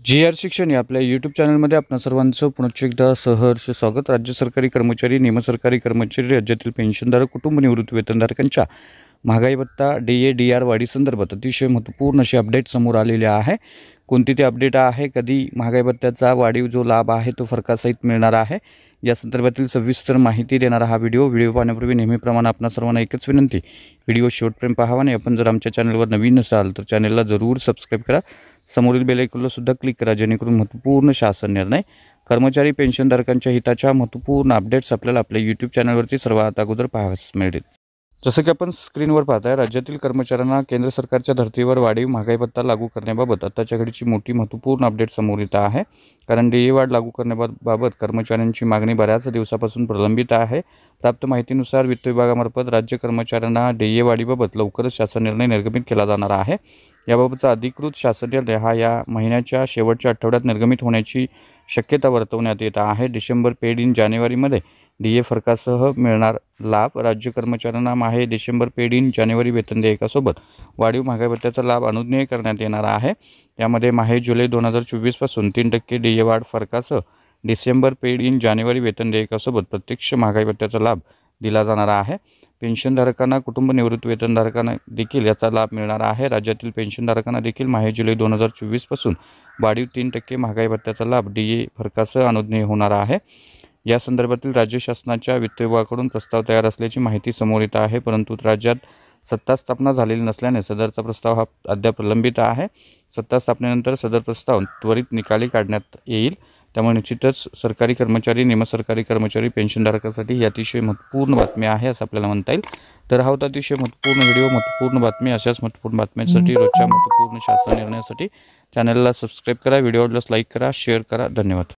G.R.. शिक्षण या आपल्या यूट्यूब चॅनलमध्ये आपणा सर्वांचं पुनश्च एकदा सहर्ष स्वागत। राज्य सरकारी कर्मचारी, निमसरकारी कर्मचारी, राज्यातील पेन्शनधारक, कुटुंब निवृत्ती वेतनधारकांच्या महागाई भत्ता DA DR वाढी संदर्भात अतिशय महत्त्वपूर्ण अशी अपडेट समोर आलेली आहे। कोणती ती अपडेट आहे, कधी महागाई भत्त्याचा वाढीव जो लाभ आहे तो फरकासहित मिळणार आहे, या संदर्भातील सविस्तर माहिती देणारा हा व्हिडिओ पाहण्यापूर्वी नेहमीप्रमाणे आपणा सर्वांना एकच विनंती, व्हिडिओ शेवटपर्यंत पाहावा आणि आपण जर आमच्या चॅनलवर नवीन असाल तर चॅनलला जरूर सबस्क्राईब करा। समोरील बेल आयकॉनला सुद्धा क्लिक करा, जेणेकरून महत्त्वपूर्ण शासन निर्णय, कर्मचारी पेन्शनधारकांच्या हिताच्या महत्त्वपूर्ण अपडेट्स आपल्याला आपल्या यूट्यूब चॅनलवरती सर्वात अगोदर पाहावयास मिळतील। जसं की आपण स्क्रीनवर पाहताय, राज्यातील कर्मचाऱ्यांना केंद्र सरकारच्या धर्तीवर वाढीव महागाई भत्ता लागू करण्याबाबत आताच्या घडीची मोठी महत्त्वपूर्ण अपडेट समोर येत आहे। कारण DA वाढ लागू करण्याबाबत कर्मचाऱ्यांची मागणी बऱ्याच दिवसापासून प्रलंबित आहे। प्राप्त माहितीनुसार वित्त विभागामार्फत राज्य कर्मचाऱ्यांना DA वाढीबाबत लवकरच शासन निर्णय निर्गमित केला जाणार आहे। याबाबतचा अधिकृत शासन निर्णय हा या महिन्याच्या शेवटच्या आठवड्यात निर्गमित होण्याची शक्यता वर्तवण्यात येत आहे। डिसेंबर पेड इन जानेवारीमध्ये DA फरकासह मिळणार लाभ, राज्य कर्मचाऱ्यांना माहे डिसेंबर पेड इन जानेवारी वेतन देयकासोबत वाढीव महागाई भत्त्याचा लाभ अनुज्ञेय करण्यात येणार आहे। यामध्ये माहे जुलै 2024 पासून 3% DA वाढ फरकासह डिसेंबर पेड इन जानेवारी वेतन देयकासोबत प्रत्यक्ष महागाई भत्त्याचा लाभ दिला जाणार आहे। पेन्शनधारकांना, कुटुंब निवृत्ती वेतनधारकांना देखील याचा लाभ मिळणार आहे। राज्यातील पेन्शनधारकांना देखील माहे जुलै 2024 पासून वाढीव 3% महागाई भत्त्याचा लाभ DA फरकासह अनुज्ञेय होणार आहे। या संदर्भातील राज्य शासनाच्या वित्त विभागाकडून प्रस्ताव तयार असल्याची माहिती समोर येत आहे, परंतु राज्यात सत्ता स्थापना झालेली नसल्याने सदरचा प्रस्ताव हा अद्याप प्रलंबित आहे। सत्ता स्थापनेनंतर सदर प्रस्ताव त्वरित निकाली काढण्यात येईल। त्यामुळे निश्चितच सरकारी कर्मचारी, निमसरकारी कर्मचारी, पेन्शनधारकांसाठी ही अतिशय महत्त्वपूर्ण बातमी आहे असं आपल्याला म्हणता येईल। तर हा होता अतिशय महत्त्वपूर्ण व्हिडिओ, महत्त्वपूर्ण बातमी। अशाच महत्त्वपूर्ण बातम्यांसाठी, रोजच्या महत्त्वपूर्ण शासन निर्णयासाठी चॅनलला सबस्क्राईब करा, व्हिडिओला लाईक करा, शेअर करा। धन्यवाद।